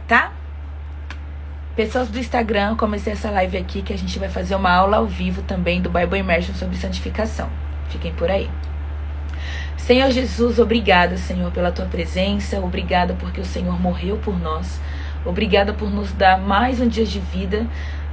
Tá? Pessoas do Instagram, comecei essa live aqui que a gente vai fazer uma aula ao vivo também do Bible Immersion sobre santificação. Fiquem por aí. Senhor Jesus, obrigada, Senhor, pela tua presença. Obrigada porque o Senhor morreu por nós. Obrigada por nos dar mais um dia de vida.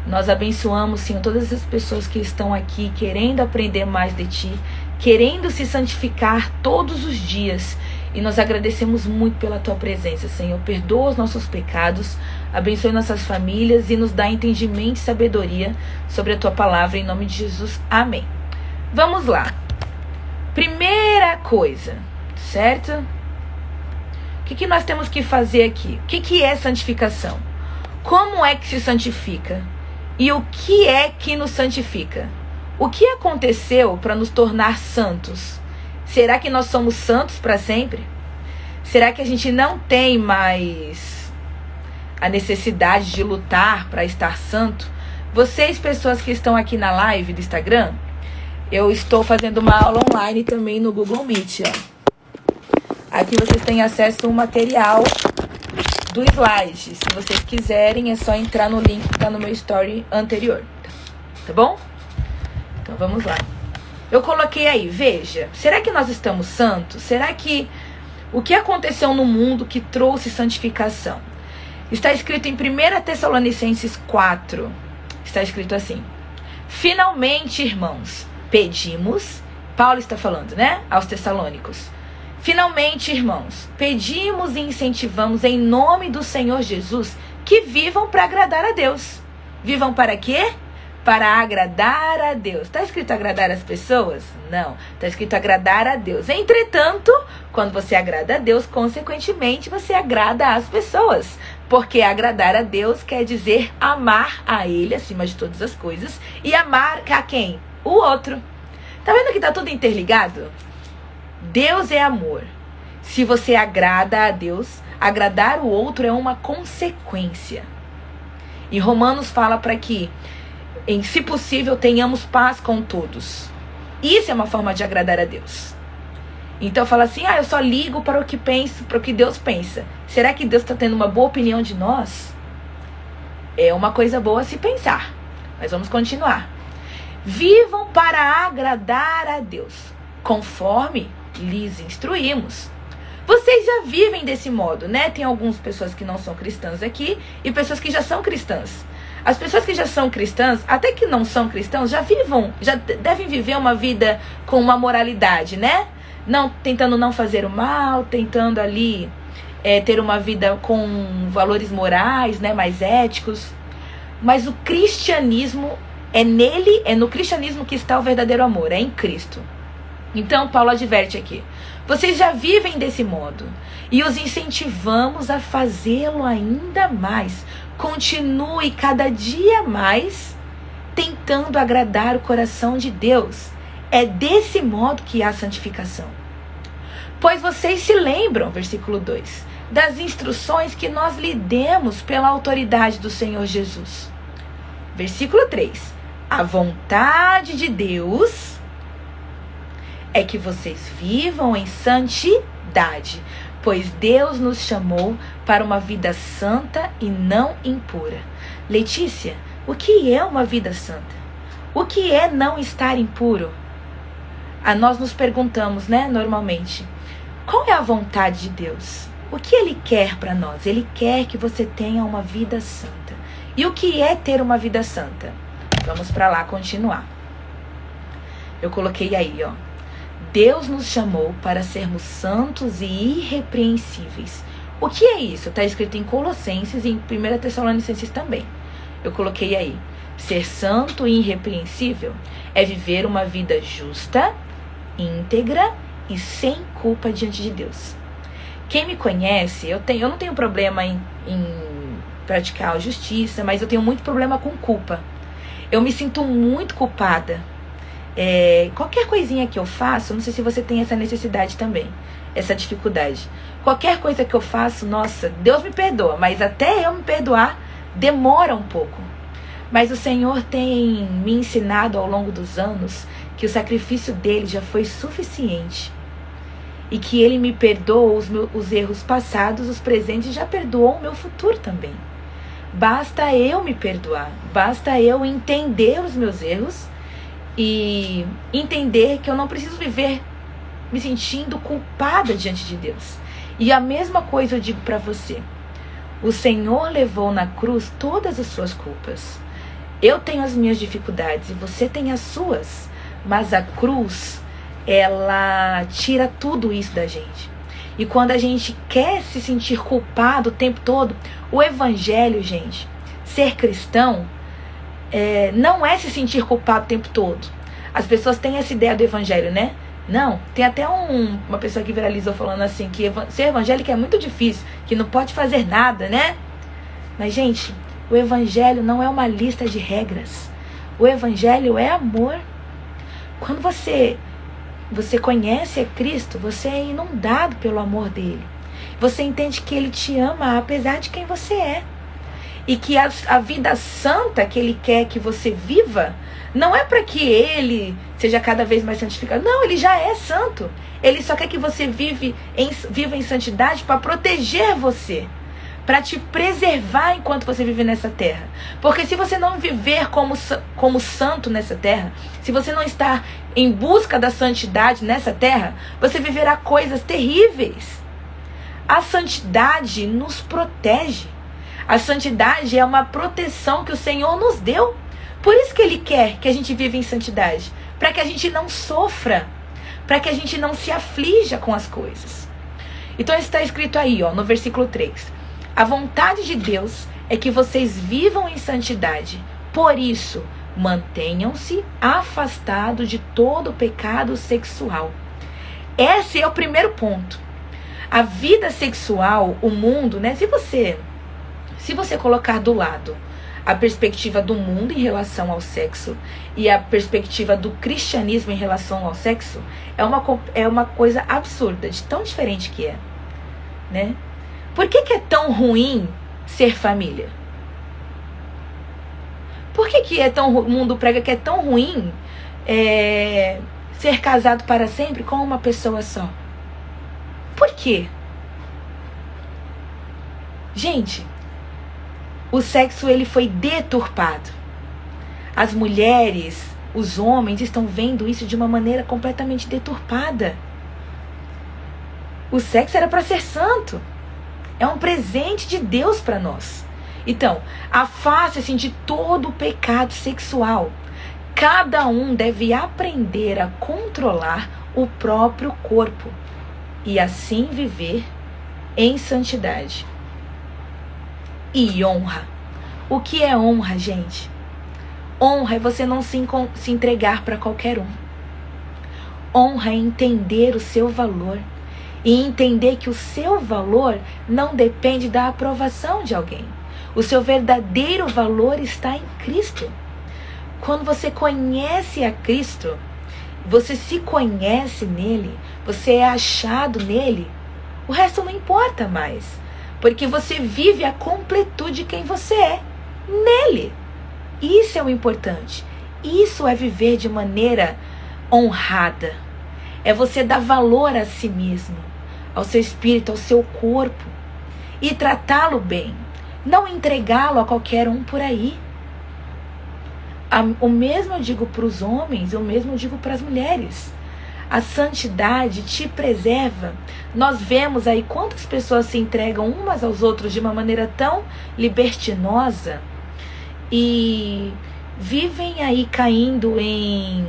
Nós abençoamos, Senhor, todas as pessoas que estão aqui querendo aprender mais de Ti, querendo se santificar todos os dias. E nós agradecemos muito pela Tua presença, Senhor. Perdoa os nossos pecados, abençoe nossas famílias e nos dá entendimento e sabedoria sobre a Tua palavra, em nome de Jesus. Amém. Vamos lá. Primeira coisa, certo? O que nós temos que fazer aqui? O que é santificação? Como é que se santifica? E o que é que nos santifica? O que aconteceu para nos tornar santos? Será que nós somos santos para sempre? Será que a gente não tem mais a necessidade de lutar para estar santo? Vocês, pessoas que estão aqui na live do Instagram, eu estou fazendo uma aula online também no Google Meet, ó. Aqui vocês têm acesso ao material do slide. Se vocês quiserem, é só entrar no link que está no meu story anterior. Tá bom? Então vamos lá. Eu coloquei aí, veja, será que nós estamos santos? Será que o que aconteceu no mundo que trouxe santificação? Está escrito em 1 Tessalonicenses 4. Está escrito assim: finalmente, irmãos, pedimos, Paulo está falando, né, aos tessalônicos. Finalmente, irmãos, pedimos e incentivamos em nome do Senhor Jesus que vivam para agradar a Deus. Vivam para quê? Para agradar a Deus. Está escrito agradar as pessoas? Não. Está escrito agradar a Deus. Entretanto, quando você agrada a Deus, consequentemente, você agrada as pessoas. Porque agradar a Deus quer dizer amar a Ele acima de todas as coisas. E amar a quem? O outro. Tá vendo que tá tudo interligado? Deus é amor. Se você agrada a Deus, agradar o outro é uma consequência. E Romanos fala para que, se possível, tenhamos paz com todos. Isso é uma forma de agradar a Deus. Então fala assim, eu só ligo para o que penso, para o que Deus pensa. Será que Deus está tendo uma boa opinião de nós? É uma coisa boa a se pensar. Mas vamos continuar. Vivam para agradar a Deus, conforme lhes instruímos. Vocês já vivem desse modo, né? Tem algumas pessoas que não são cristãs aqui e pessoas que já são cristãs. As pessoas que já são cristãs, até que não são cristãos, já devem viver uma vida com uma moralidade, né? Tentando não fazer o mal, tentando ali ter uma vida com valores morais, né, mais éticos. Mas o cristianismo é no cristianismo que está o verdadeiro amor, é em Cristo. Então Paulo adverte aqui: vocês já vivem desse modo e os incentivamos a fazê-lo ainda mais. Continue cada dia mais tentando agradar o coração de Deus. É desse modo que há santificação. Pois vocês se lembram, versículo 2, das instruções que nós lhe demos pela autoridade do Senhor Jesus. Versículo 3. A vontade de Deus é que vocês vivam em santidade, pois Deus nos chamou para uma vida santa e não impura. Letícia, o que é uma vida santa? O que é não estar impuro? Nós nos perguntamos, né, normalmente, qual é a vontade de Deus? O que Ele quer para nós? Ele quer que você tenha uma vida santa. E o que é ter uma vida santa? Vamos para lá continuar. Eu coloquei aí, ó. Deus nos chamou para sermos santos e irrepreensíveis. O que é isso? Está escrito em Colossenses e em 1 Tessalonicenses também. Eu coloquei aí. Ser santo e irrepreensível é viver uma vida justa, íntegra e sem culpa diante de Deus. Quem me conhece, eu não tenho problema em praticar a justiça, mas eu tenho muito problema com culpa. Eu me sinto muito culpada. Qualquer coisinha que eu faço, não sei se você tem essa necessidade também, essa dificuldade. Qualquer coisa que eu faço, nossa, Deus me perdoa, mas até eu me perdoar demora um pouco. Mas o Senhor tem me ensinado ao longo dos anos que o sacrifício dele já foi suficiente. e que Ele me perdoa os erros passados, os presentes, e já perdoou o meu futuro também. Basta eu me perdoar, basta eu entender os meus erros e entender que eu não preciso viver me sentindo culpada diante de Deus. E a mesma coisa eu digo para você. O Senhor levou na cruz todas as suas culpas. Eu tenho as minhas dificuldades e você tem as suas, mas a cruz, ela tira tudo isso da gente. E quando a gente quer se sentir culpado o tempo todo, o evangelho, gente, ser cristão, não é se sentir culpado o tempo todo. As pessoas têm essa ideia do evangelho, né? Não, tem até uma pessoa que viralizou falando assim, que ser evangélico é muito difícil, que não pode fazer nada, né? Mas, gente, o evangelho não é uma lista de regras. O evangelho é amor. Quando você conhece a Cristo, você é inundado pelo amor dele. Você entende que ele te ama apesar de quem você é. E que a vida santa que ele quer que você viva, não é para que ele seja cada vez mais santificado. Não, ele já é santo. Ele só quer que você viva em santidade para proteger você, para te preservar enquanto você vive nessa terra. Porque se você não viver como santo nessa terra, se você não estar em busca da santidade nessa terra, você viverá coisas terríveis. A santidade nos protege. A santidade é uma proteção que o Senhor nos deu. Por isso que Ele quer que a gente viva em santidade. Para que a gente não sofra. Para que a gente não se aflija com as coisas. Então está escrito aí, no versículo 3. A vontade de Deus é que vocês vivam em santidade. Por isso, mantenham-se afastados de todo pecado sexual. Esse é o primeiro ponto. A vida sexual, o mundo, né? Se você colocar do lado a perspectiva do mundo em relação ao sexo e a perspectiva do cristianismo em relação ao sexo, é uma coisa absurda, de tão diferente que é, né? Por que é tão ruim ser família? Por que o mundo prega que é tão ruim ser casado para sempre com uma pessoa só? Por quê? Gente, o sexo ele foi deturpado. As mulheres, os homens estão vendo isso de uma maneira completamente deturpada. O sexo era para ser santo. É um presente de Deus para nós. Então, afaste-se de todo o pecado sexual. Cada um deve aprender a controlar o próprio corpo e assim viver em santidade. E honra. O que é honra, gente? Honra é você não se entregar para qualquer um. Honra é entender o seu valor. E entender que o seu valor não depende da aprovação de alguém. O seu verdadeiro valor está em Cristo. Quando você conhece a Cristo, você se conhece nele, você é achado nele, o resto não importa mais. Porque você vive a completude de quem você é, nele. Isso é o importante. Isso é viver de maneira honrada. É você dar valor a si mesmo, ao seu espírito, ao seu corpo. E tratá-lo bem. Não entregá-lo a qualquer um por aí. O mesmo eu digo para os homens, o mesmo eu digo para as mulheres. A santidade te preserva. Nós vemos aí quantas pessoas se entregam umas aos outros de uma maneira tão libertinosa e vivem aí caindo em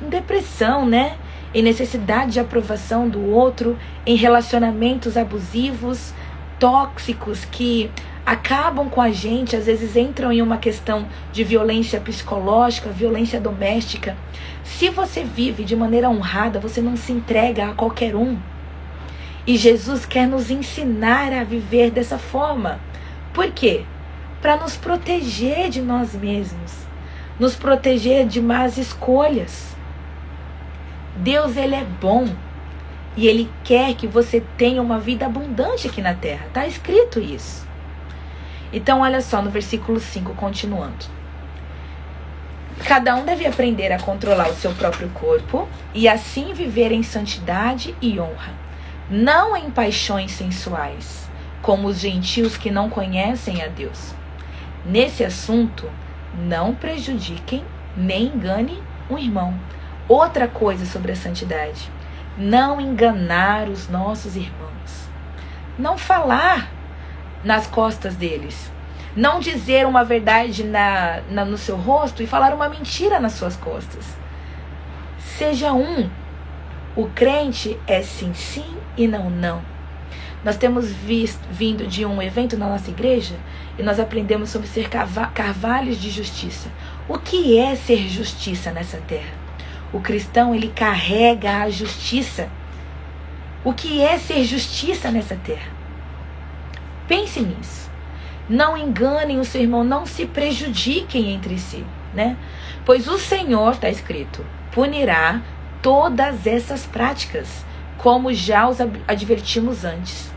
depressão, né? Em necessidade de aprovação do outro, em relacionamentos abusivos, tóxicos que acabam com a gente, às vezes entram em uma questão de violência psicológica, violência doméstica. Se você vive de maneira honrada, você não se entrega a qualquer um. E Jesus quer nos ensinar a viver dessa forma. Por quê? Para nos proteger de nós mesmos, nos proteger de más escolhas. Deus, ele é bom e ele quer que você tenha uma vida abundante aqui na terra. Está escrito isso. Então, olha só no versículo 5, continuando. Cada um deve aprender a controlar o seu próprio corpo e assim viver em santidade e honra, não em paixões sensuais, como os gentios que não conhecem a Deus. Nesse assunto, não prejudiquem nem engane um irmão. Outra coisa sobre a santidade: não enganar os nossos irmãos. Não falar nas costas deles. Não dizer uma verdade no seu rosto e falar uma mentira nas suas costas. Seja um. O crente é sim, sim e não, não. Nós temos vindo de um evento na nossa igreja e nós aprendemos sobre ser carvalhos de justiça. O que é ser justiça nessa terra? O cristão, ele carrega a justiça. O que é ser justiça nessa terra? Pense nisso. Não enganem o seu irmão, não se prejudiquem entre si, né? Pois o Senhor, está escrito, punirá todas essas práticas, como já os advertimos antes,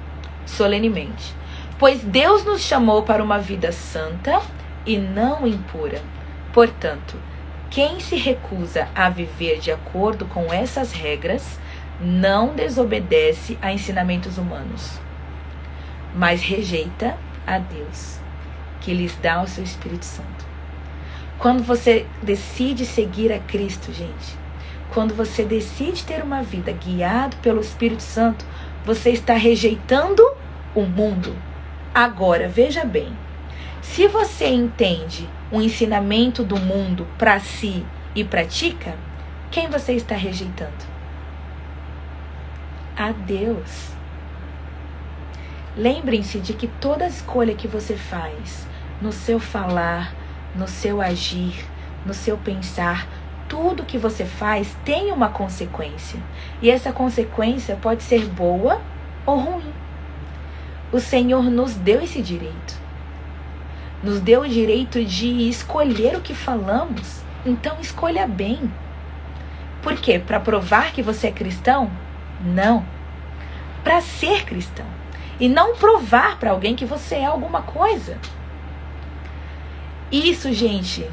solenemente. Pois Deus nos chamou para uma vida santa e não impura. Portanto, quem se recusa a viver de acordo com essas regras não desobedece a ensinamentos humanos, mas rejeita a Deus, que lhes dá o seu Espírito Santo. Quando você decide seguir a Cristo, gente, quando você decide ter uma vida guiado pelo Espírito Santo, você está rejeitando o mundo. Agora, veja bem, se você entende o ensinamento do mundo para si e pratica, quem você está rejeitando? A Deus. Lembrem-se de que toda escolha que você faz, no seu falar, no seu agir, no seu pensar, tudo que você faz tem uma consequência. E essa consequência pode ser boa ou ruim. O Senhor nos deu esse direito. Nos deu o direito de escolher o que falamos. Então escolha bem. Por quê? Para provar que você é cristão? Não. Para ser cristão. E não provar para alguém que você é alguma coisa. Isso, gente,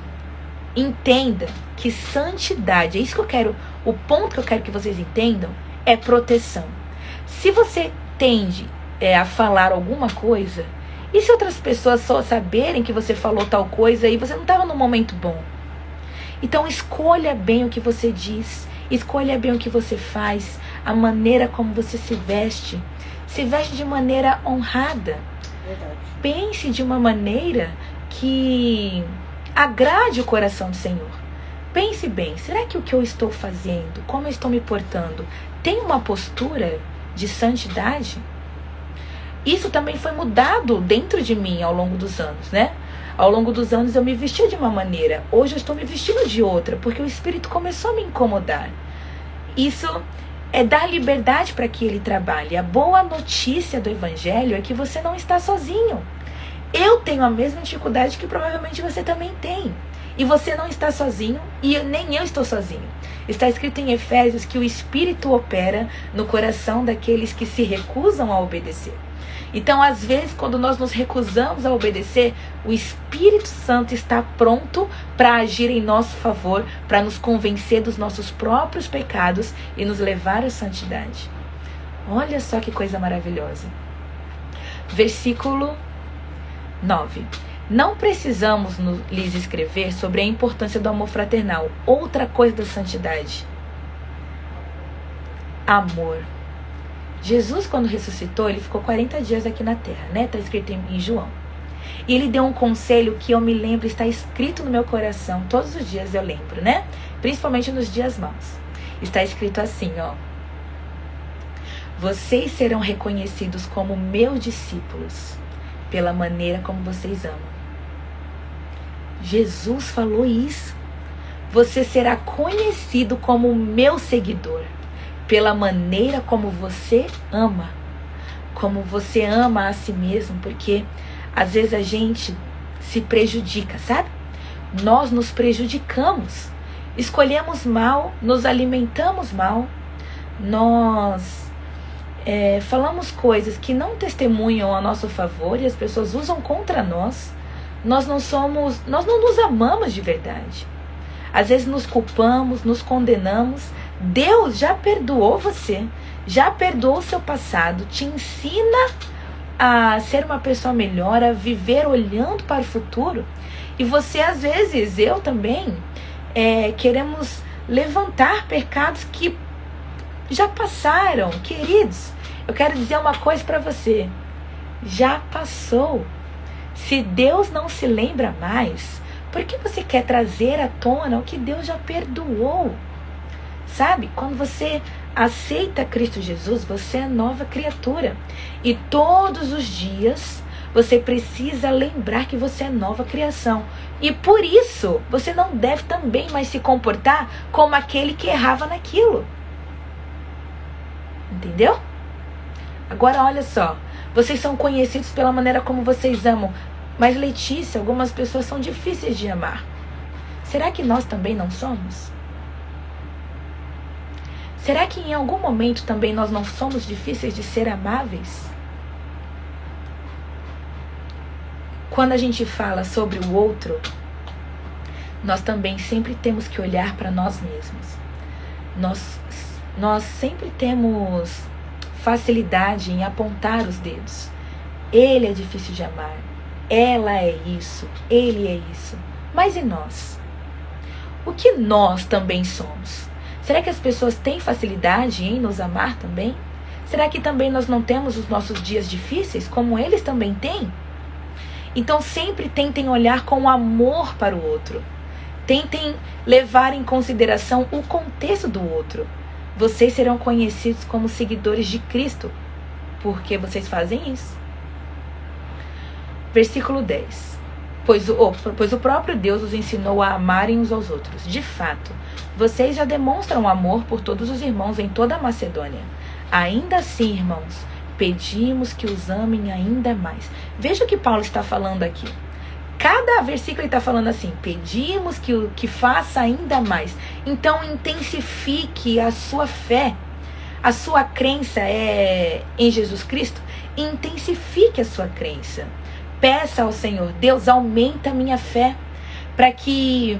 entenda que santidade, é isso que eu quero, o ponto que eu quero que vocês entendam é proteção. Se você tende a falar alguma coisa, e se outras pessoas só saberem que você falou tal coisa e você não estava num momento bom? Então escolha bem o que você diz, escolha bem o que você faz, a maneira como você se veste. Se veste de maneira honrada. Verdade. Pense de uma maneira que agrade o coração do Senhor. Pense bem, será que o que eu estou fazendo, como eu estou me portando, tem uma postura de santidade? Isso também foi mudado dentro de mim ao longo dos anos, né? Ao longo dos anos eu me vestia de uma maneira, hoje eu estou me vestindo de outra, porque o Espírito começou a me incomodar. Isso é dar liberdade para que ele trabalhe. A boa notícia do Evangelho é que você não está sozinho. Eu tenho a mesma dificuldade que provavelmente você também tem. E você não está sozinho e nem eu estou sozinho. Está escrito em Efésios que o Espírito opera no coração daqueles que se recusam a obedecer. Então, às vezes, quando nós nos recusamos a obedecer, o Espírito Santo está pronto para agir em nosso favor, para nos convencer dos nossos próprios pecados e nos levar à santidade. Olha só que coisa maravilhosa. Versículo 9. Não precisamos lhes escrever sobre a importância do amor fraternal. Outra coisa da santidade. Amor. Jesus, quando ressuscitou, ele ficou 40 dias aqui na terra, né? Está escrito em João. E ele deu um conselho que eu me lembro, está escrito no meu coração, todos os dias eu lembro, né? Principalmente nos dias maus. Está escrito assim, ó. Vocês serão reconhecidos como meus discípulos pela maneira como vocês amam. Jesus falou isso. Você será conhecido como meu seguidor pela maneira como você ama. Como você ama a si mesmo, porque às vezes a gente se prejudica, sabe? Nós nos prejudicamos. Escolhemos mal, nos alimentamos mal. Nós falamos coisas que não testemunham a nosso favor e as pessoas usam contra nós. Nós não nos amamos de verdade. Às vezes nos culpamos, nos condenamos, Deus já perdoou você, já perdoou o seu passado, te ensina a ser uma pessoa melhor, a viver olhando para o futuro. E você, às vezes, eu também, queremos levantar pecados que já passaram. Queridos, eu quero dizer uma coisa para você. Já passou. Se Deus não se lembra mais, por que você quer trazer à tona o que Deus já perdoou? Sabe? Quando você aceita Cristo Jesus, você é nova criatura. E todos os dias você precisa lembrar que você é nova criação. E por isso, você não deve também mais se comportar como aquele que errava naquilo. Entendeu? Agora olha só. Vocês são conhecidos pela maneira como vocês amam. Mas Letícia, algumas pessoas são difíceis de amar. Será que nós também não somos? Será que em algum momento também nós não somos difíceis de ser amáveis? Quando a gente fala sobre o outro, nós também sempre temos que olhar para nós mesmos. Nós sempre temos facilidade em apontar os dedos. Ele é difícil de amar. Ela é isso. Ele é isso. Mas e nós? O que nós também somos? Será que as pessoas têm facilidade em nos amar também? Será que também nós não temos os nossos dias difíceis, como eles também têm? Então sempre tentem olhar com amor para o outro. Tentem levar em consideração o contexto do outro. Vocês serão conhecidos como seguidores de Cristo, porque vocês fazem isso. Versículo 10. Pois o próprio Deus os ensinou a amarem uns aos outros. De fato, vocês já demonstram amor por todos os irmãos em toda a Macedônia. Ainda assim, irmãos, pedimos que os amem ainda mais. Veja o que Paulo está falando aqui. Cada versículo ele está falando assim: pedimos que faça ainda mais. Então intensifique a sua fé. A sua crença em Jesus Cristo. Intensifique a sua crença. Peça ao Senhor: Deus, aumenta a minha fé, para que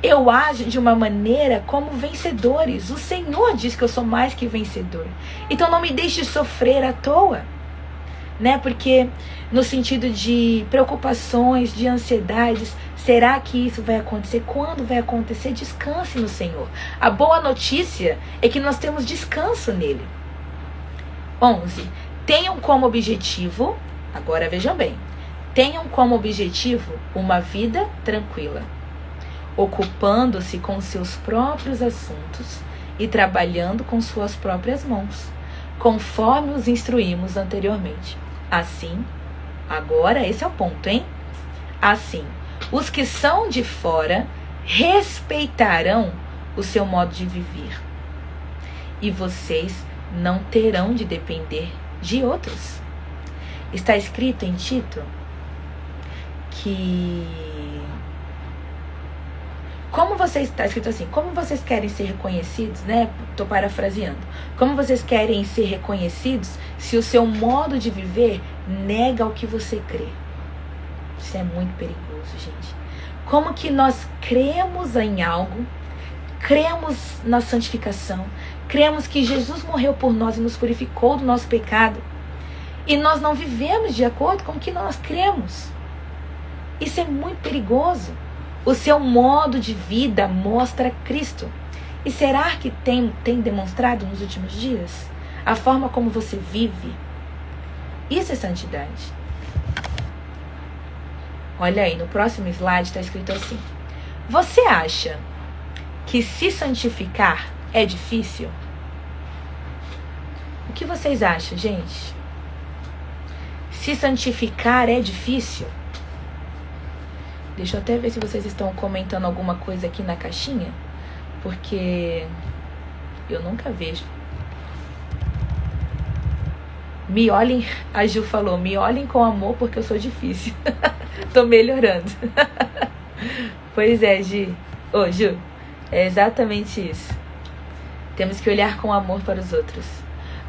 eu aja de uma maneira como vencedores. O Senhor diz que eu sou mais que vencedor. Então não me deixe sofrer à toa, né? Porque no sentido de preocupações, de ansiedades, será que isso vai acontecer? Quando vai acontecer? Descanse no Senhor. A boa notícia é que nós temos descanso nele. 11. Tenham como objetivo, agora vejam bem, tenham como objetivo uma vida tranquila, ocupando-se com seus próprios assuntos e trabalhando com suas próprias mãos, conforme os instruímos anteriormente. Assim, agora esse é o ponto, hein? Assim, os que são de fora respeitarão o seu modo de viver, e vocês não terão de depender de outros. Está escrito em Tito que está escrito assim: como vocês querem ser reconhecidos, né? Estou parafraseando. Como vocês querem ser reconhecidos se o seu modo de viver nega o que você crê? Isso é muito perigoso, gente. Como que nós cremos em algo, cremos na santificação, cremos que Jesus morreu por nós e nos purificou do nosso pecado, e nós não vivemos de acordo com o que nós cremos? Isso é muito perigoso. O seu modo de vida mostra Cristo. E será que tem demonstrado nos últimos dias? A forma como você vive. Isso é santidade. Olha aí, no próximo slide está escrito assim: você acha que se santificar é difícil? O que vocês acham, gente? Se santificar é difícil? Deixa eu até ver se vocês estão comentando alguma coisa aqui na caixinha, porque eu nunca vejo. Me olhem, a Ju falou, me olhem com amor porque eu sou difícil. Tô melhorando. Pois é, Gi. Ô, Ju, é exatamente isso. Temos que olhar com amor para os outros.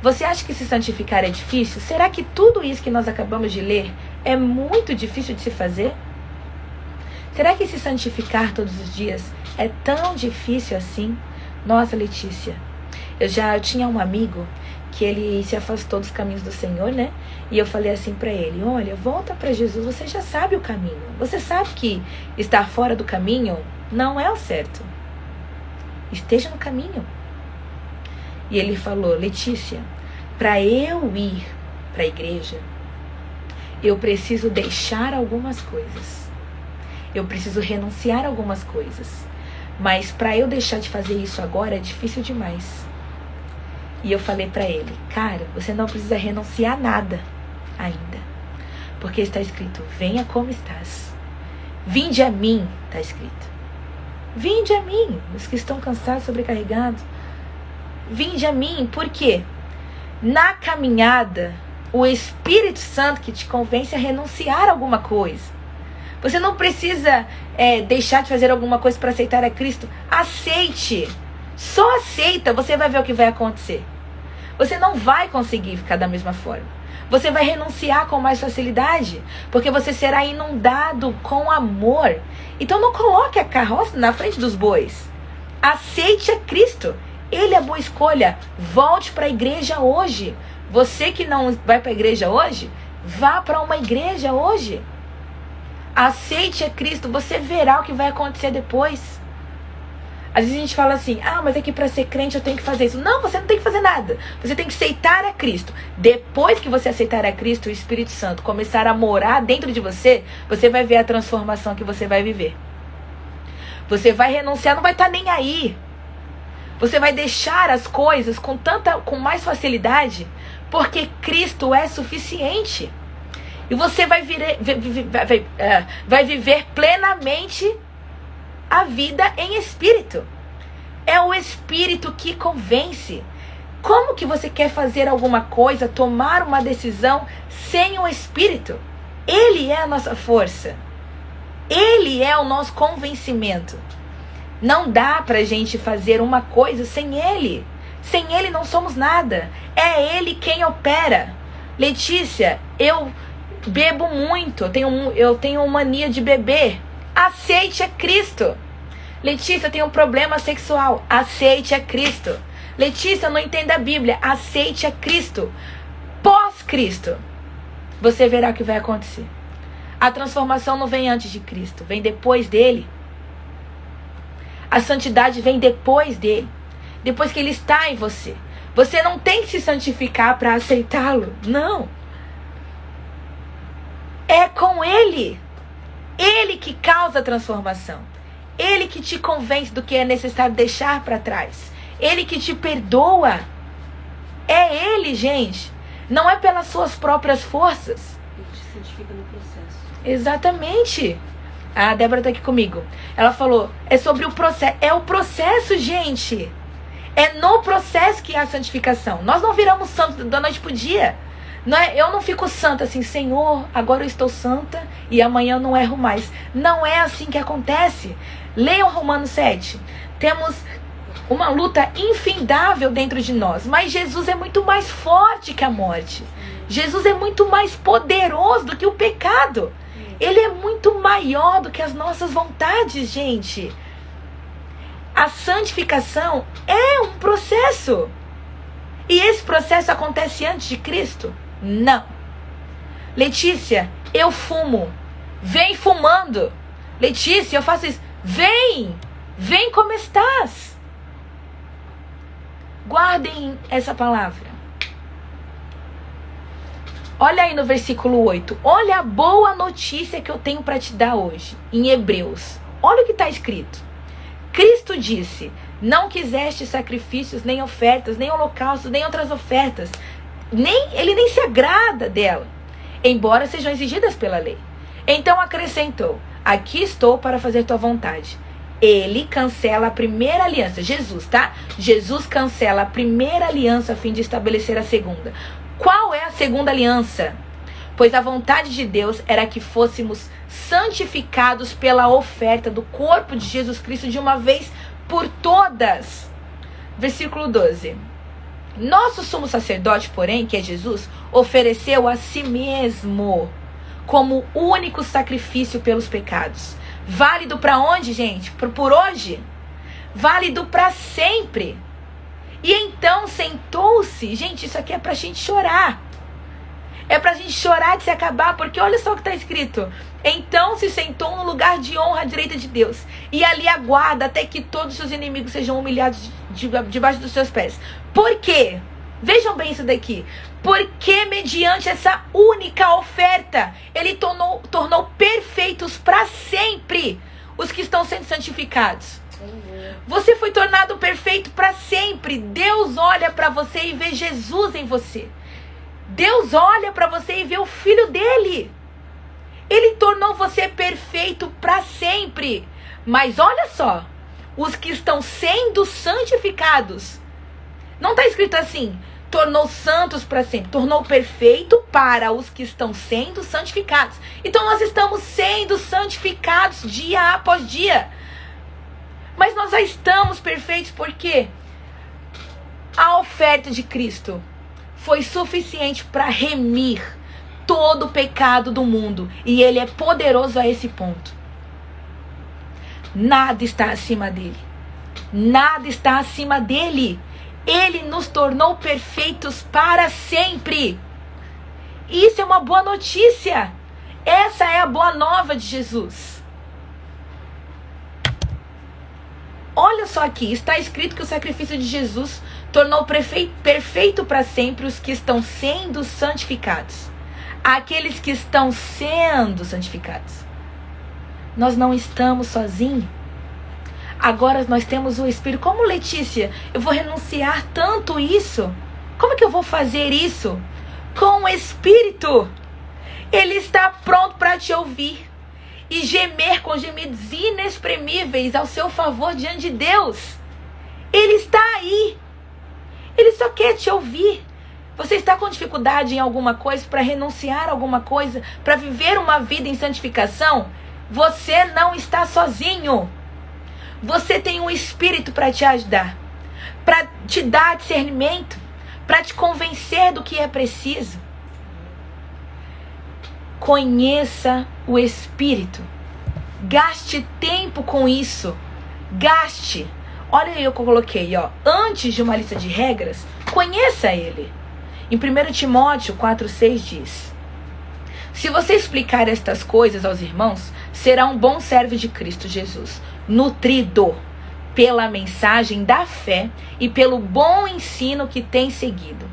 Você acha que se santificar é difícil? Será que tudo isso que nós acabamos de ler é muito difícil de se fazer? Será que se santificar todos os dias é tão difícil assim? Nossa, Letícia, eu tinha um amigo que ele se afastou dos caminhos do Senhor, né? E eu falei assim pra ele, olha, volta pra Jesus, você já sabe o caminho. Você sabe que estar fora do caminho não é o certo. Esteja no caminho. E ele falou, Letícia, pra eu ir pra igreja, eu preciso deixar algumas coisas. Eu preciso renunciar a algumas coisas. Mas pra eu deixar de fazer isso agora é difícil demais. E eu falei pra ele, cara, você não precisa renunciar a nada ainda. Porque está escrito, venha como estás. Vinde a mim, está escrito. Vinde a mim, os que estão cansados, sobrecarregados. Vinde a mim, por quê? Na caminhada, o Espírito Santo que te convence a renunciar a alguma coisa. Você não precisa deixar de fazer alguma coisa para aceitar a Cristo. Aceite. Só aceita, você vai ver o que vai acontecer. Você não vai conseguir ficar da mesma forma. Você vai renunciar com mais facilidade, porque você será inundado com amor. Então não coloque a carroça na frente dos bois. Aceite a Cristo. Ele é a boa escolha. Volte para a igreja hoje. Você que não vai para a igreja hoje, vá para uma igreja hoje. Aceite a Cristo. Você verá o que vai acontecer depois. Às vezes a gente fala assim, mas é que para ser crente eu tenho que fazer isso. Não, você não tem que fazer nada. Você tem que aceitar a Cristo. Depois que você aceitar a Cristo, o Espírito Santo começar a morar dentro de você, você vai ver a transformação que você vai viver. Você vai renunciar, não vai estar nem aí. Você vai deixar as coisas com mais facilidade, porque Cristo é suficiente. E você vai viver plenamente a vida em espírito. É o espírito que convence. Como que você quer fazer alguma coisa, tomar uma decisão sem o espírito? Ele é a nossa força. Ele é o nosso convencimento. Não dá pra gente fazer uma coisa sem ele. Sem ele não somos nada. É ele quem opera. Letícia, eu bebo muito. Eu tenho mania de beber. Aceite a Cristo. Letícia, tem um problema sexual. Aceite a Cristo. Letícia, não entende a Bíblia. Aceite a Cristo. Pós-Cristo, você verá o que vai acontecer. A transformação não vem antes de Cristo, vem depois dele. A santidade vem depois dele. Depois que ele está em você. Você não tem que se santificar para aceitá-lo. Não. É com ele. Ele que causa a transformação. Ele que te convence do que é necessário deixar para trás. Ele que te perdoa. É ele, gente. Não é pelas suas próprias forças. Ele te santifica no processo. Exatamente. A Débora está aqui comigo. Ela falou, é sobre o processo. É o processo, gente. É no processo que há a santificação. Nós não viramos santos da noite pro dia. Eu não fico santa assim, Senhor, agora eu estou santa e amanhã eu não erro mais. Não é assim que acontece. Leiam Romanos 7. Temos uma luta infindável dentro de nós. Mas Jesus é muito mais forte que a morte. Jesus é muito mais poderoso do que o pecado. Ele é muito maior do que as nossas vontades, gente. A santificação é um processo. E esse processo acontece antes de Cristo? Não. Letícia, eu fumo. Vem fumando. Letícia, eu faço isso. Vem como estás. Guardem essa palavra. Olha aí no versículo 8. Olha a boa notícia que eu tenho para te dar hoje. Em Hebreus. Olha o que está escrito. Cristo disse, não quiseste sacrifícios, nem ofertas, nem holocaustos, nem outras ofertas. Ele nem se agrada dela, embora sejam exigidas pela lei. Então acrescentou, aqui estou para fazer tua vontade. Ele cancela a primeira aliança. Jesus, tá? Jesus cancela a primeira aliança a fim de estabelecer a segunda. Qual é a segunda aliança? Pois a vontade de Deus era que fôssemos santificados pela oferta do corpo de Jesus Cristo de uma vez por todas. Versículo 12. Nosso sumo sacerdote, porém, que é Jesus, ofereceu a si mesmo como único sacrifício pelos pecados. Válido para onde, gente? Por hoje? válido para sempre. E então sentou-se. Gente, isso aqui é pra gente chorar. É pra gente chorar de se acabar, porque olha só o que está escrito. Então se sentou no lugar de honra à direita de Deus, e ali aguarda até que todos os seus inimigos sejam humilhados debaixo dos seus pés. Por quê? Vejam bem isso daqui. Porque mediante essa única oferta, ele tornou perfeitos para sempre os que estão sendo santificados. Você foi tornado perfeito para sempre. Deus olha para você e vê Jesus em você. Deus olha para você e vê o Filho dele. Ele tornou você perfeito para sempre. Mas olha só, os que estão sendo santificados, não está escrito assim, tornou santos para sempre, tornou perfeito para os que estão sendo santificados. Então nós estamos sendo santificados dia após dia. Mas nós já estamos perfeitos porque a oferta de Cristo foi suficiente para remir todo o pecado do mundo. E ele é poderoso a esse ponto. Nada está acima dele. Nada está acima dele. Ele nos tornou perfeitos para sempre. Isso é uma boa notícia. Essa é a boa nova de Jesus. Olha só aqui, está escrito que o sacrifício de Jesus tornou perfeito para sempre os que estão sendo santificados. Aqueles que estão sendo santificados. Nós não estamos sozinhos. Agora nós temos o Espírito. Como, Letícia, eu vou renunciar tanto isso? Como que eu vou fazer isso? Com o Espírito. Ele está pronto para te ouvir e gemer com gemidos inexprimíveis ao seu favor diante de Deus. Ele está aí. Ele só quer te ouvir. Você está com dificuldade em alguma coisa, para renunciar a alguma coisa, para viver uma vida em santificação? Você não está sozinho. Você tem um Espírito para te ajudar, para te dar discernimento, para te convencer do que é preciso. Conheça o Espírito. Gaste tempo com isso. Gaste. Olha aí o que eu coloquei, ó. Antes de uma lista de regras, conheça ele. Em 1 Timóteo 4,6 diz: se você explicar estas coisas aos irmãos, será um bom servo de Cristo Jesus, nutrido pela mensagem da fé e pelo bom ensino que tem seguido.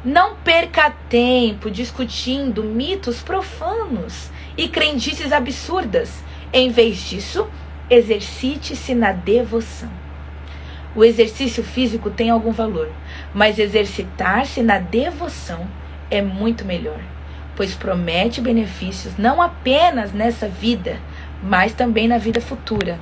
Não perca tempo discutindo mitos profanos e crendices absurdas. Em vez disso, exercite-se na devoção. O exercício físico tem algum valor, mas exercitar-se na devoção é muito melhor, pois promete benefícios não apenas nessa vida, mas também na vida futura.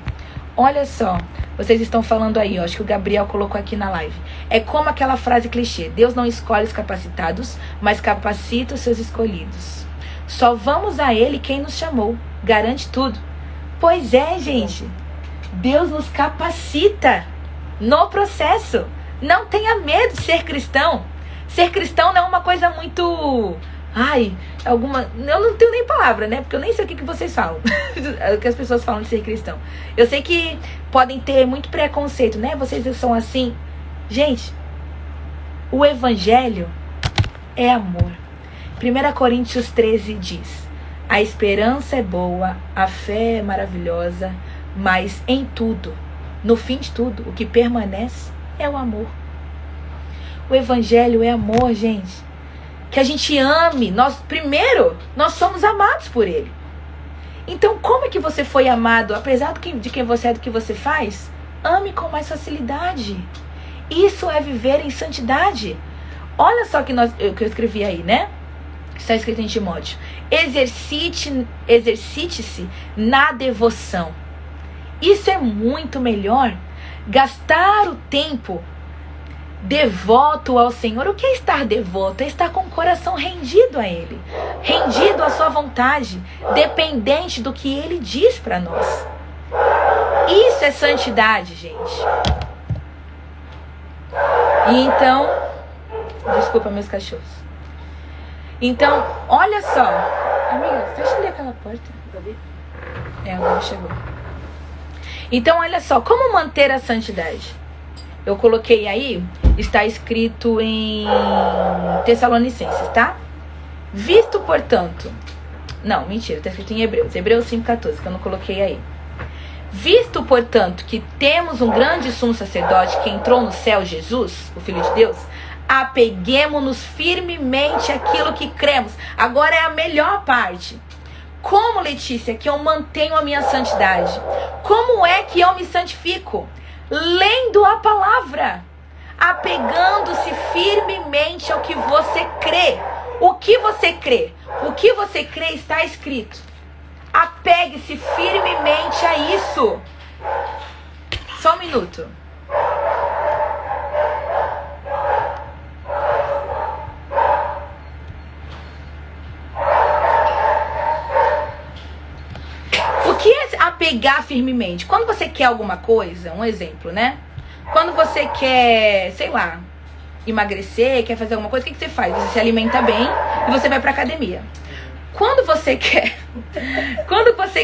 Olha só, vocês estão falando aí, ó, acho que o Gabriel colocou aqui na live. É como aquela frase clichê: Deus não escolhe os capacitados, mas capacita os seus escolhidos. Só vamos a Ele quem nos chamou. Garante tudo. Pois é, gente. Deus nos capacita no processo. Não tenha medo de ser cristão. Ser cristão não é uma coisa muito... eu não tenho nem palavra, né? Porque eu nem sei o que vocês falam. O que as pessoas falam de ser cristão. Eu sei que podem ter muito preconceito, né? Vocês são assim. Gente, o evangelho é amor. 1 Coríntios 13 diz: a esperança é boa, a fé é maravilhosa, mas em tudo, no fim de tudo, o que permanece é o amor. O evangelho é amor, gente. Que a gente ame. Primeiro, nós somos amados por Ele. Então, como é que você foi amado? Apesar de quem você é, do que você faz, ame com mais facilidade. Isso é viver em santidade. Olha só que eu escrevi aí, né? Está escrito em Timóteo: exercite-se na devoção. Isso é muito melhor. Gastar o tempo devoto ao Senhor. O que é estar devoto? É estar com o coração rendido a Ele, rendido à sua vontade, dependente do que Ele diz para nós. Isso é santidade, gente. E então, desculpa meus cachorros. Então, olha só, amiga, fecha ali aquela porta. Agora chegou. Então, olha só, como manter a santidade? Eu coloquei aí, está escrito em Tessalonicenses, tá? Visto, portanto... Não, mentira, está escrito em Hebreus. Hebreus 5,14, que eu não coloquei aí. Visto, portanto, que temos um grande sumo sacerdote que entrou no céu, Jesus, o Filho de Deus, apeguemo-nos firmemente àquilo que cremos. Agora é a melhor parte. Como, Letícia, que eu mantenho a minha santidade? Como é que eu me santifico? Lendo a palavra, apegando-se firmemente ao que você crê. O que você crê? O que você crê está escrito. Apegue-se firmemente a isso. Só um minuto. O que é apegar firmemente? Quando você quer alguma coisa, um exemplo, né? Quando você quer, sei lá, emagrecer, quer fazer alguma coisa, o que você faz? Você se alimenta bem e você vai pra academia. Quando você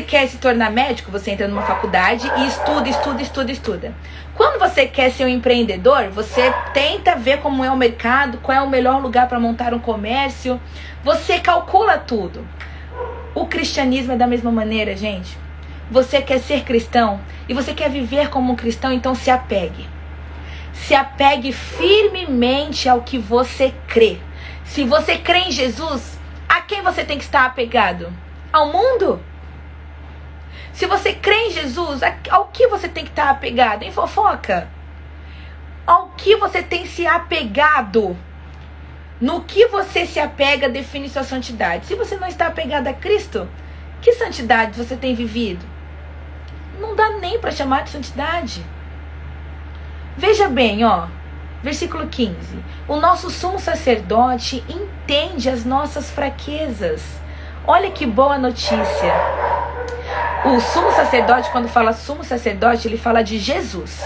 quer se tornar médico, você entra numa faculdade e estuda. Quando você quer ser um empreendedor, você tenta ver como é o mercado, qual é o melhor lugar para montar um comércio. Você calcula tudo. O cristianismo é da mesma maneira, gente. Você quer ser cristão e você quer viver como um cristão, então se apegue. Se apegue firmemente ao que você crê. Se você crê em Jesus, a quem você tem que estar apegado? Ao mundo? Se você crê em Jesus, ao que você tem que estar apegado? Em fofoca? Ao que você tem se apegado? No que você se apega define sua santidade. Se você não está apegado a Cristo, que santidade você tem vivido? Não dá nem para chamar de santidade. Veja bem, ó, versículo 15. O nosso sumo sacerdote entende as nossas fraquezas. Olha que boa notícia. O sumo sacerdote, quando fala sumo sacerdote, ele fala de Jesus.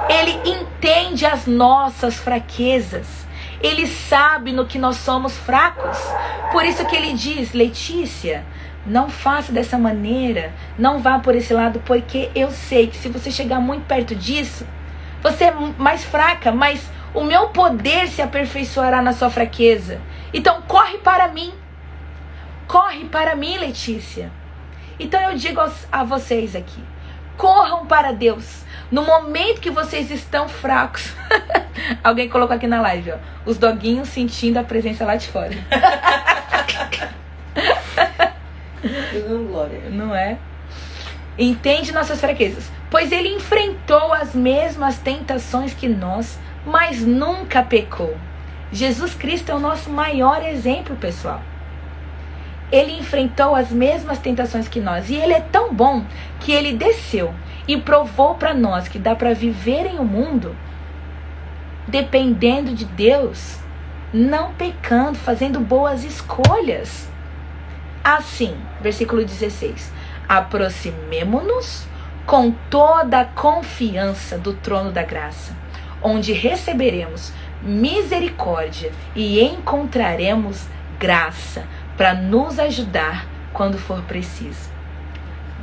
Ele entende as nossas fraquezas. Ele sabe no que nós somos fracos. Por isso que ele diz, Letícia, não faça dessa maneira, não vá por esse lado, porque eu sei que se você chegar muito perto disso, você é mais fraca, mas o meu poder se aperfeiçoará na sua fraqueza. Então corre para mim. Corre para mim, Letícia. Então eu digo a vocês aqui, corram para Deus. No momento que vocês estão fracos. Alguém colocou aqui na live, ó, os doguinhos sentindo a presença lá de fora. Glória. Não é? Entende nossas fraquezas, pois ele enfrentou as mesmas tentações que nós, mas nunca pecou. Jesus Cristo é o nosso maior exemplo, pessoal. Ele enfrentou as mesmas tentações que nós. E ele é tão bom que ele desceu e provou para nós que dá para viver em um mundo dependendo de Deus, não pecando, fazendo boas escolhas. Assim, versículo 16. Aproximemo-nos com toda a confiança do trono da graça, onde receberemos misericórdia e encontraremos graça para nos ajudar quando for preciso.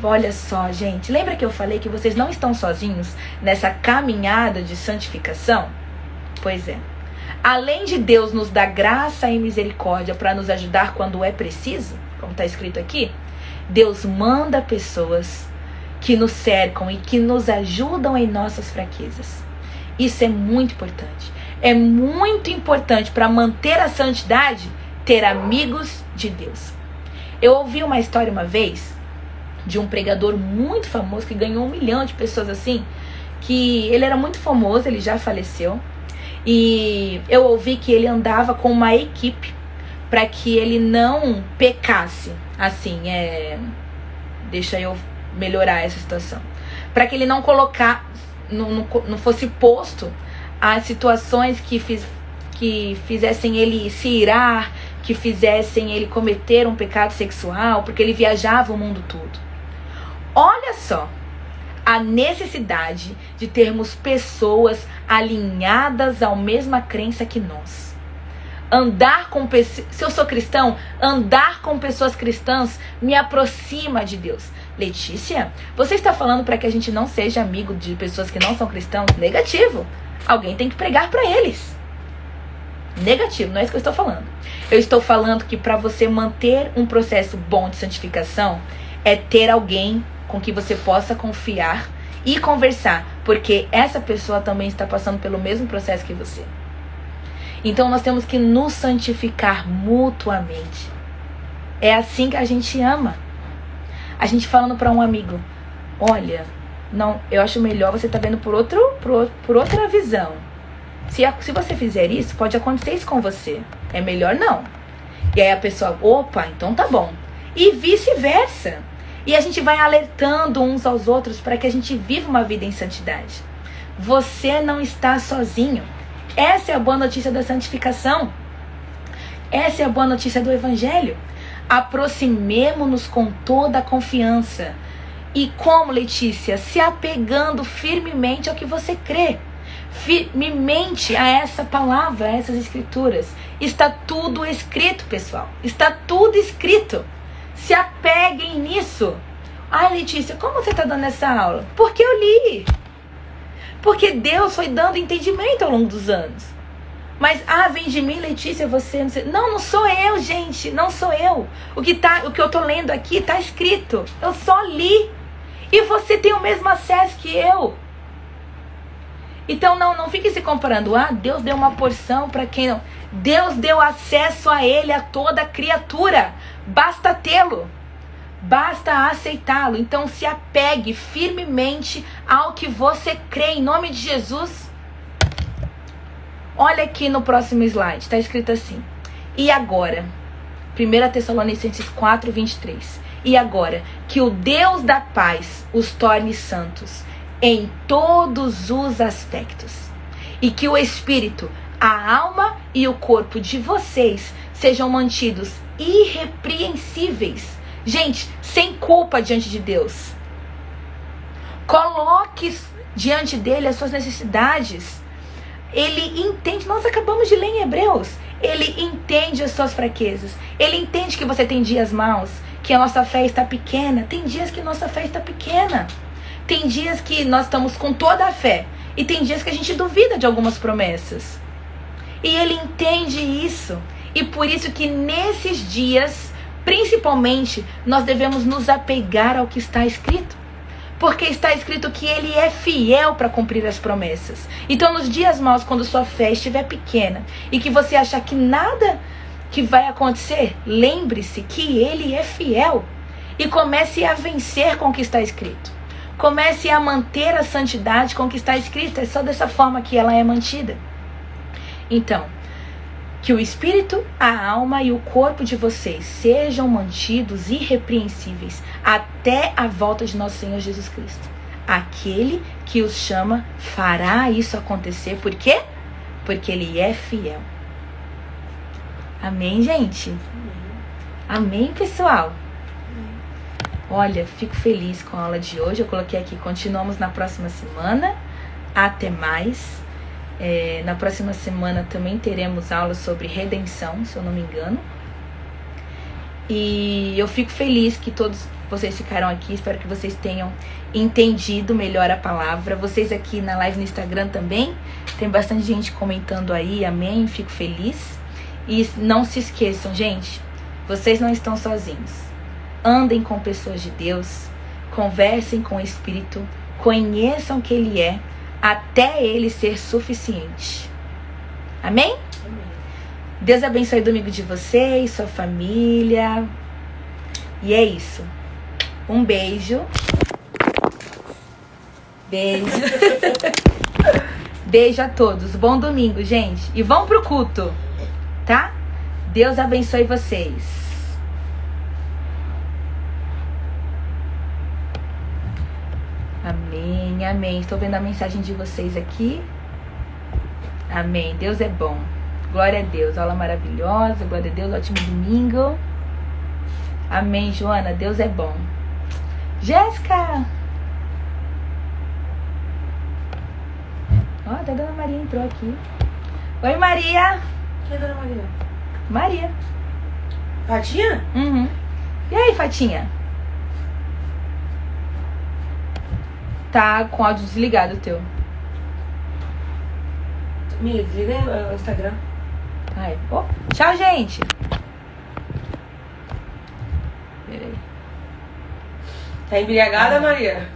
Olha só, gente, lembra que eu falei que vocês não estão sozinhos nessa caminhada de santificação? Pois é. Além de Deus nos dar graça e misericórdia para nos ajudar quando é preciso, como está escrito aqui, Deus manda pessoas que nos cercam e que nos ajudam em nossas fraquezas. Isso é muito importante. É muito importante para manter a santidade, ter amigos de Deus. Eu ouvi uma história uma vez de um pregador muito famoso que ganhou 1 milhão de pessoas assim, que ele era muito famoso, ele já faleceu, e eu ouvi que ele andava com uma equipe para que ele não pecasse, assim, deixa eu melhorar essa situação, para que ele não não fosse posto a situações que fizessem ele se irar, que fizessem ele cometer um pecado sexual, porque ele viajava o mundo todo. Olha só a necessidade de termos pessoas alinhadas à mesma crença que nós. Se eu sou cristão, andar com pessoas cristãs me aproxima de Deus. Letícia, você está falando para que a gente não seja amigo de pessoas que não são cristãos? Negativo. Alguém tem que pregar para eles. Negativo, não é isso que eu estou falando. Eu estou falando que para você manter um processo bom de santificação é ter alguém com que você possa confiar e conversar, porque essa pessoa também está passando pelo mesmo processo que você. Então nós temos que nos santificar mutuamente. É assim que a gente ama. A gente falando para um amigo, olha, não, eu acho melhor você estar vendo por outra visão. Se você fizer isso, pode acontecer isso com você. É melhor não. E aí a pessoa, opa, então tá bom. E vice-versa. E a gente vai alertando uns aos outros para que a gente viva uma vida em santidade. Você não está sozinho. Essa é a boa notícia da santificação. Essa é a boa notícia do Evangelho. Aproximemo-nos com toda a confiança. E como, Letícia? Se apegando firmemente ao que você crê. Firmemente a essa palavra, a essas escrituras. Está tudo escrito, pessoal. Está tudo escrito. Se apeguem nisso. Ai, Letícia, como você está dando essa aula? Porque eu li. Porque Deus foi dando entendimento ao longo dos anos. Mas, vem de mim, Letícia, você não sei. Não sou eu, gente. Não sou eu. O que eu tô lendo aqui tá escrito. Eu só li. E você tem o mesmo acesso que eu. Então não fique se comparando. Deus deu uma porção para quem não. Deus deu acesso a Ele, a toda criatura. Basta tê-lo. Basta aceitá-lo. Então se apegue firmemente ao que você crê em nome de Jesus. Olha aqui no próximo slide, está escrito assim. E agora, 1 Tessalonicenses 4, 23. E agora, que o Deus da paz os torne santos em todos os aspectos. E que o Espírito, a alma e o corpo de vocês sejam mantidos irrepreensíveis. Gente, sem culpa diante de Deus. Coloque diante dele as suas necessidades. Ele entende, nós acabamos de ler em Hebreus, ele entende as suas fraquezas, ele entende que você tem dias maus, que a nossa fé está pequena, tem dias que nossa fé está pequena, tem dias que nós estamos com toda a fé, e tem dias que a gente duvida de algumas promessas, e ele entende isso, e por isso que nesses dias, principalmente, nós devemos nos apegar ao que está escrito. Porque está escrito que Ele é fiel para cumprir as promessas. Então, nos dias maus, quando sua fé estiver pequena e que você achar que nada que vai acontecer, lembre-se que Ele é fiel. E comece a vencer com o que está escrito. Comece a manter a santidade com o que está escrito. É só dessa forma que ela é mantida. Então, que o espírito, a alma e o corpo de vocês sejam mantidos irrepreensíveis até a volta de nosso Senhor Jesus Cristo. Aquele que os chama fará isso acontecer. Por quê? Porque Ele é fiel. Amém, gente? Amém, pessoal? Olha, fico feliz com a aula de hoje. Eu coloquei aqui, continuamos na próxima semana. Até mais. Na próxima semana também teremos aulas sobre redenção, se eu não me engano. E eu fico feliz que todos vocês ficaram aqui. Espero que vocês tenham entendido melhor a palavra. Vocês aqui na live no Instagram também. Tem bastante gente comentando aí, amém, fico feliz. E não se esqueçam, gente, vocês não estão sozinhos. Andem com pessoas de Deus, conversem com o Espírito, conheçam que Ele é, até Ele ser suficiente. Amém? Amém. Deus abençoe o domingo de vocês, sua família. E é isso. Um beijo. Beijo. Beijo a todos. Bom domingo, gente. E vão pro culto, tá? Deus abençoe vocês. Amém, amém. Estou vendo a mensagem de vocês aqui. Amém. Deus é bom. Glória a Deus. Aula maravilhosa. Glória a Deus. Ótimo domingo. Amém, Joana. Deus é bom. Jéssica. Ó, até a Dona Maria entrou aqui. Oi, Maria. Quem é Dona Maria? Maria. Fatinha? Uhum. E aí, Fatinha? tá com o áudio desligado o teu. Mia, desliga aí o Instagram. Ai. Oh, tchau, gente. Peraí. Tá embriagada, Maria?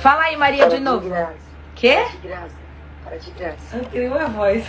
Fala aí, Maria, de novo. Graça. Quê? De graça. Para de graça. Eu não tenho a voz.